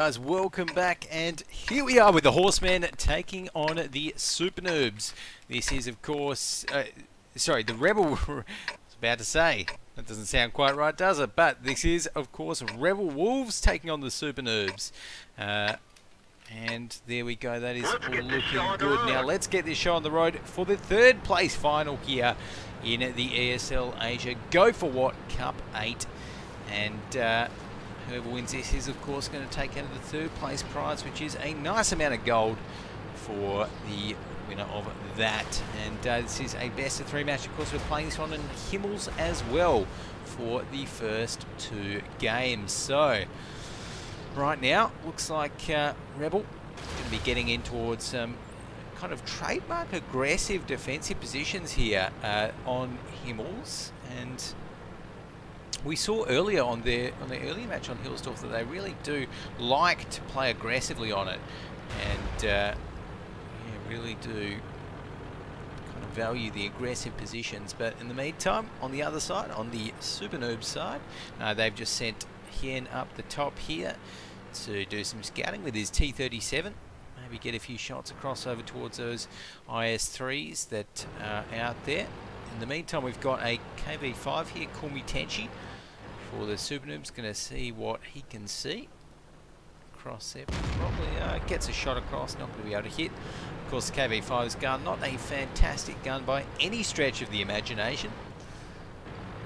Guys, welcome back, and here we are with the Horsemen taking on the SuperNoobs. This is, of course, the Rebel. I was about to say that doesn't sound quite right, does it? But this is, of course, Rebel Wolves taking on the SuperNoobs. And there we go. That is all looking good. Now let's get this show on the road for the third place final here in the ESL Asia Go4WoT Cup 8, and. Whoever wins this is, of course, going to take out the third place prize, which is a nice amount of gold for the winner of that. And this is a best of 3 match. Of course, we're playing this one in Himmels as well for the first 2 games. So, right now, looks like Rebel going to be getting in towards kind of trademark aggressive defensive positions here on Himmels. And we saw earlier on the earlier match on Hillsdorf that they really do like to play aggressively on it, and yeah, really do kind of value the aggressive positions. But in the meantime, on the other side, on the SuperNoobs side, they've just sent Hien up the top here to do some scouting with his T37. Maybe get a few shots across over towards those IS3s that are out there. In the meantime, we've got a KV5 here, Call Me Tenchi, for the SuperNoobs. Going to see what he can see. Across there, probably gets a shot across, not going to be able to hit. Of course, the KV5's gun, not a fantastic gun by any stretch of the imagination.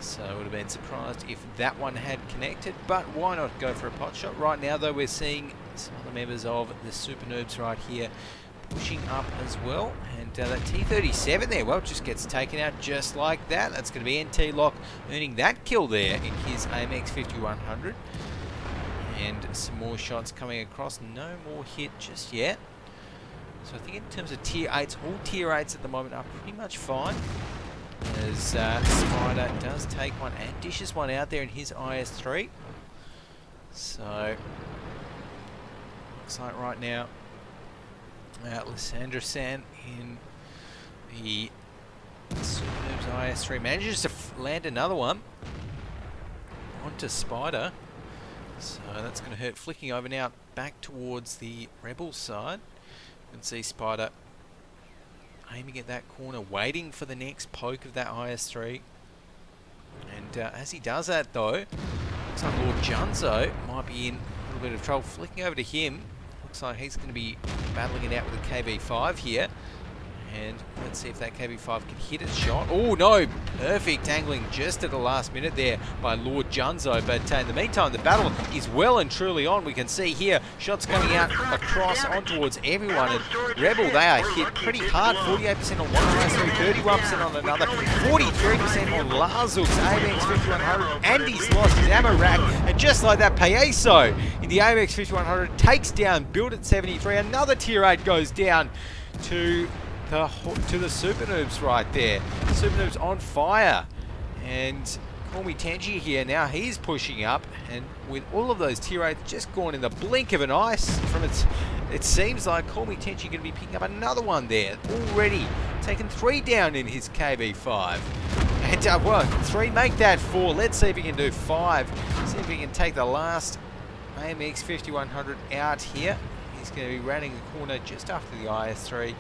So I would have been surprised if that one had connected, but why not go for a pot shot? Right now, though, we're seeing some other members of the SuperNoobs right here pushing up as well, and that T37 there, well, just gets taken out just like that. That's going to be NT Lock earning that kill there in his AMX 5100, and some more shots coming across. No more hit just yet. So I think in terms of tier 8s, all tier 8s at the moment are pretty much fine, as Spider does take one and dishes one out there in his IS3. So looks like right now Lysandra San in the SuperNoobs IS3 manages to land another one onto Spider. So that's going to hurt. Flicking over now back towards the Rebel side. You can see Spider aiming at that corner, waiting for the next poke of that IS3. And as he does that, though, looks like Lord Junzo might be in a little bit of trouble. Flicking over to him. Looks like he's going to be battling it out with a KV5 here. And let's see if that KV5 can hit its shot. Oh no! Perfect angling just at the last minute there by Lord Junzo. But in the meantime, the battle is well and truly on. We can see here shots coming out across on towards everyone. And Rebel, they are hit pretty hard. 48% on one IS3, 31% on another, 43% on Lazuk's AMX 5100. And he's lost his ammo rack. And just like that, Payeso in the AMX 5100 takes down Build at 73. Another tier 8 goes down to the SuperNoobs right there. SuperNoobs on fire, and Call Me Tenchi here now, he's pushing up, and with all of those tier 8s just gone in the blink of an eye from it seems like Call Me Tenchi going to be picking up another one there. Already taken 3 down in his KV5, and well, 3 make that 4. Let's see if he can do 5. See if he can take the last AMX 5100 out here. He's going to be rounding the corner just after the IS3.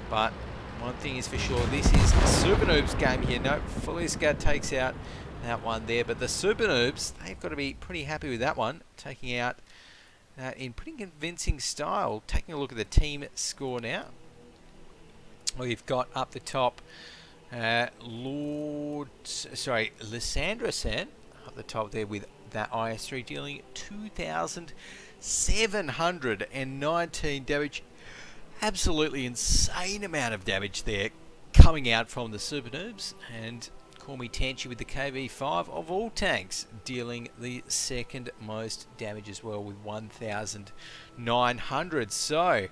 But one thing is for sure, this is the SuperNoobs game here. Nope, Feliska takes out that one there. But the SuperNoobs, they've got to be pretty happy with that one, taking out that in pretty convincing style. Taking a look at the team score now. We've got up the top Lysandra San up the top there with that IS3 dealing 2,719 damage. Absolutely insane amount of damage there coming out from the SuperNoobs. And Call Me Tenchi with the KV5 of all tanks dealing the second most damage as well with 1,900. So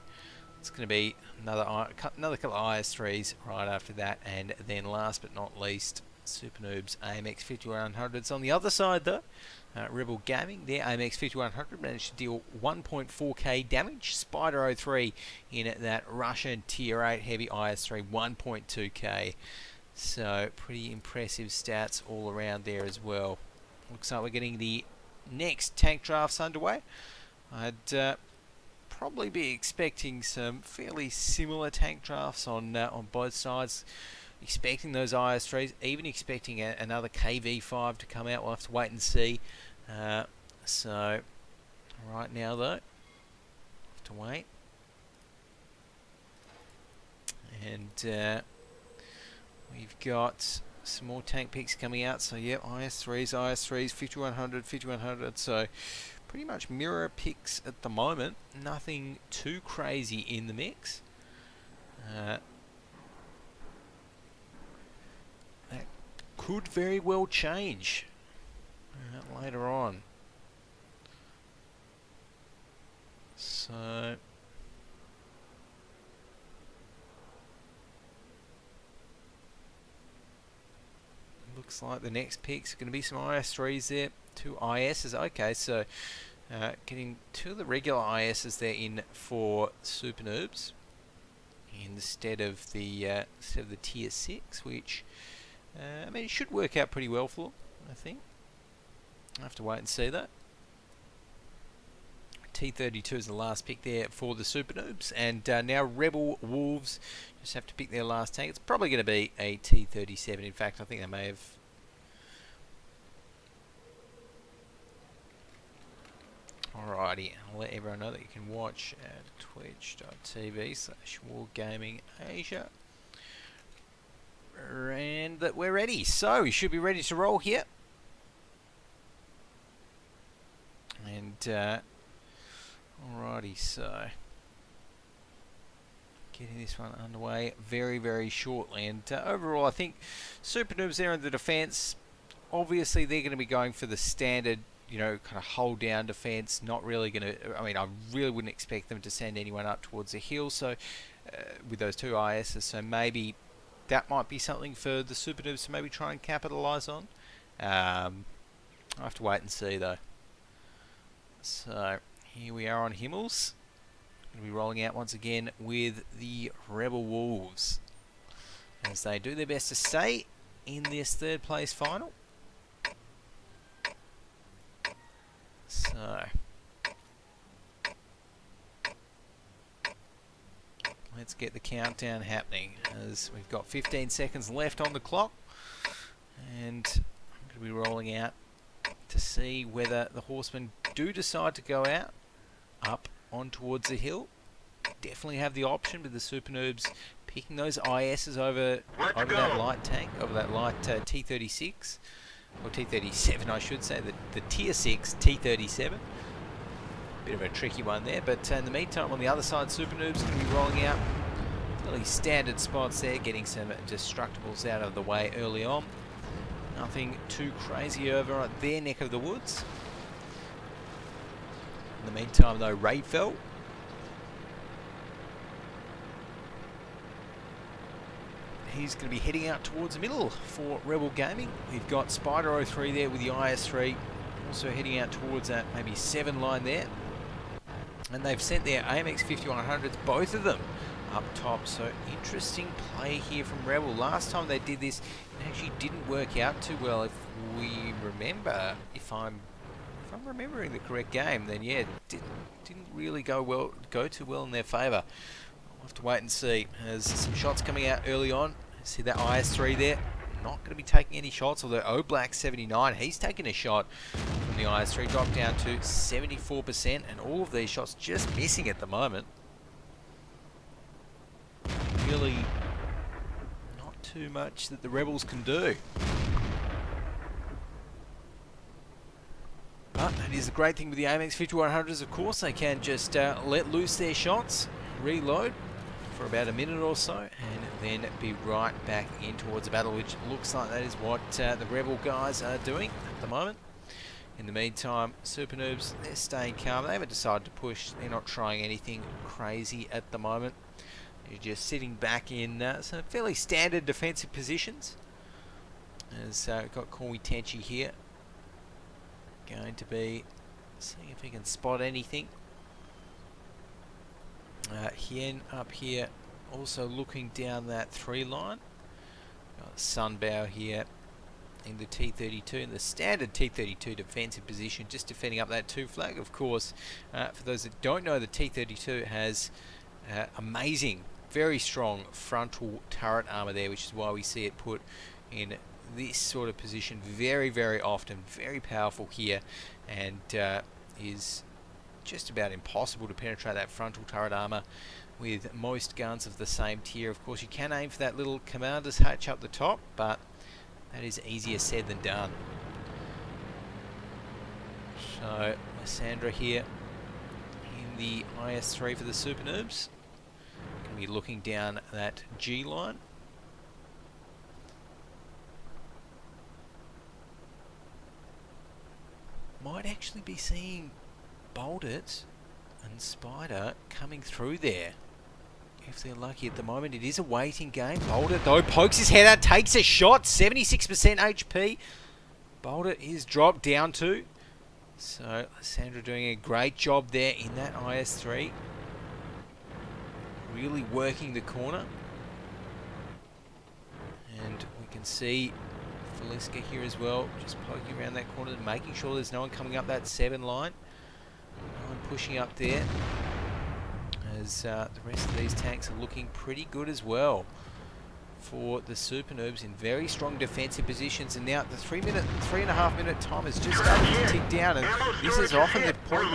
it's going to be another couple of IS3s right after that, and then last but not least, SuperNoobs AMX 5100s. On the other side though, Rebel Gaming, their AMX 5100 managed to deal 1.4k damage. Spider 03 in that Russian tier 8 heavy IS3, 1.2k. So pretty impressive stats all around there as well. Looks like we're getting the next tank drafts underway. I'd probably be expecting some fairly similar tank drafts on both sides. Expecting those IS3s, even expecting another KV5 to come out. We'll have to wait and see. So right now though, have to wait. And we've got some more tank picks coming out. So yeah, IS3s, 5100, 5100. So pretty much mirror picks at the moment. Nothing too crazy in the mix. That could very well change later on. So looks like the next picks are going to be some IS3s there, 2 ISs. Okay, so getting 2 of the regular ISs there in for SuperNoobs instead of the tier 6, which I mean, it should work out pretty well for them, I think. I'll have to wait and see that. T32 is the last pick there for the SuperNoobs, and now Rebel Wolves just have to pick their last tank. It's probably going to be a T37. In fact, I think they may have. Alrighty, I'll let everyone know that you can watch at twitch.tv/WoT Asia. And that we're ready. So we should be ready to roll here. And alrighty, so getting this one underway very, very shortly. And overall, I think SuperNoobs there in the defense, obviously they're going to be going for the standard, you know, kind of hold down defense. Not really going to, I mean, I really wouldn't expect them to send anyone up towards the hill. So with those 2 ISs, so maybe that might be something for the SuperNoobs to maybe try and capitalise on. I'll have to wait and see though. So here we are on Himmels. Going to be rolling out once again with the Rebel Wolves as they do their best to stay in this 3rd place final. So let's get the countdown happening as we've got 15 seconds left on the clock, and I'm going to be rolling out to see whether the horsemen do decide to go out up on towards the hill. Definitely have the option with the SuperNoobs picking those ISs over that light tank, over that light T36 or T37 I should say, the tier 6 T37. Bit of a tricky one there, but in the meantime on the other side, SuperNoobs going to be rolling out fairly standard spots there, getting some destructibles out of the way early on. Nothing too crazy over at their neck of the woods. In the meantime though, Raidfell he's going to be heading out towards the middle for Rebel Gaming. We've got Spider 03 there with the IS3 also heading out towards that maybe 7 line there. And they've sent their AMX 5100s, both of them, up top. So interesting play here from Rebel. Last time they did this, it actually didn't work out too well. If we remember, if I'm remembering the correct game, then yeah, it didn't really go too well in their favour. We'll have to wait and see. There's some shots coming out early on. See that IS3 there? Not going to be taking any shots, although O'Black 79, he's taking a shot from the IS3, dropped down to 74%, and all of these shots just missing at the moment. Really not too much that the Rebels can do. But that is the great thing with the AMX 5100s, of course. They can just let loose their shots, reload for about a minute or so, and then be right back in towards the battle, which looks like that is what the Rebel guys are doing at the moment. In the meantime, SuperNoobs, they're staying calm. They haven't decided to push. They're not trying anything crazy at the moment. They're just sitting back in some fairly standard defensive positions. As we've got Koi Tenchi here, going to be seeing if he can spot anything. Hien up here, also looking down that 3 line. Got Sunbow here, in the T32, in the standard T32 defensive position, just defending up that 2 flag. Of course, for those that don't know, the T32 has amazing, very strong frontal turret armor there, which is why we see it put in this sort of position very, very often. Very powerful here, and is just about impossible to penetrate that frontal turret armor with most guns of the same tier. Of course, you can aim for that little commander's hatch up the top, but that is easier said than done. So, Lysandra here in the IS-3 for the SuperNoobs. Going to be looking down that G line. Might actually be seeing WoT and Spider coming through there, if they're lucky at the moment. It is a waiting game. WoT, though, pokes his head out, takes a shot, 76% HP. WoT is dropped down to. So, Lysandra doing a great job there in that IS-3. Really working the corner. And we can see Feliska here as well, just poking around that corner, making sure there's no one coming up that 7 line. No one pushing up there, as the rest of these tanks are looking pretty good as well for the SuperNoobs in very strong defensive positions. And now the 3.5 minute time is just starting to tick down, and this is often the point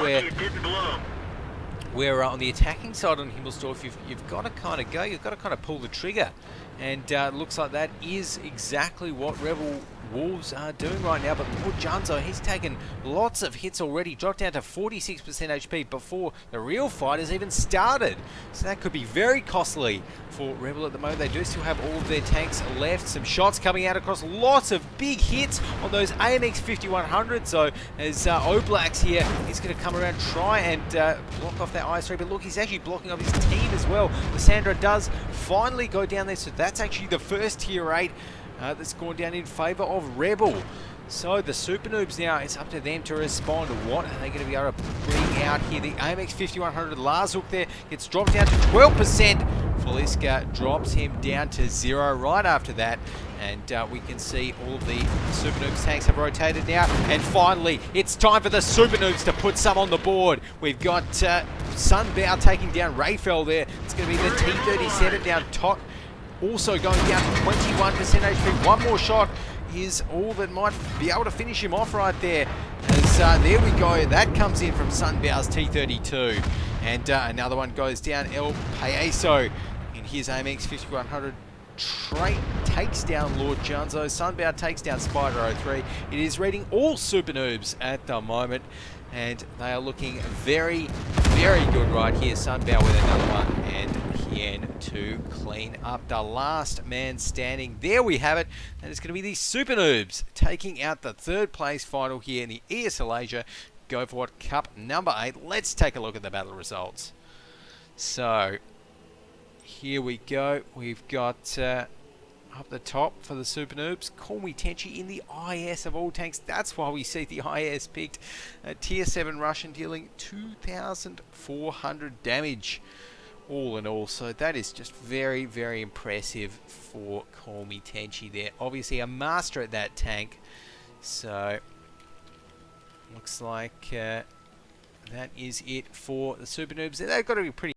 where on the attacking side on Himmelsdorf, you've got to kind of go, you've got to kind of pull the trigger, and it looks like that is exactly what Rebel Wolves are doing right now. But Lord Junzo, he's taken lots of hits already, dropped down to 46% HP before the real fight has even started. So that could be very costly for Rebel at the moment. They do still have all of their tanks left. Some shots coming out across, lots of big hits on those AMX 5100s. So as Oblax here, he's going to come around, try and block off that IS-3. But look, he's actually blocking off his team as well. Lysandra does finally go down there. So that's actually the first tier 8 that's gone down in favour of Rebel. So the SuperNoobs now, it's up to them to respond. What are they going to be able to bring out here? The AMX 5100 Larzuk there gets dropped down to 12%. Feliska drops him down to 0 right after that. And we can see all of the SuperNoobs tanks have rotated now. And finally, it's time for the SuperNoobs to put some on the board. We've got Sunbow taking down Rayfell there. It's going to be the T37 down top. Also going down to 21% HP. One more shot is all that might be able to finish him off right there. As there we go. That comes in from Sunbow's T32. And another one goes down. El Payaso in his AMX 5100 trait takes down Lord Junzo. Sunbow takes down Spider 03. It is reading all SuperNoobs at the moment, and they are looking very, very good right here. Sunbow with another one, and Hien to clean up the last man standing. There we have it. And it's going to be the SuperNoobs taking out the 3rd place final here in the ESL Asia Go4WoT Cup number 8. Let's take a look at the battle results. So here we go. We've got up the top for the SuperNoobs, Call Me Tenchi in the IS of all tanks. That's why we see the IS picked. Tier 7 Russian dealing 2,400 damage all in all. So that is just very, very impressive for Call Me Tenchi there. Obviously a master at that tank. So looks like that is it for the SuperNoobs. They've got to be pretty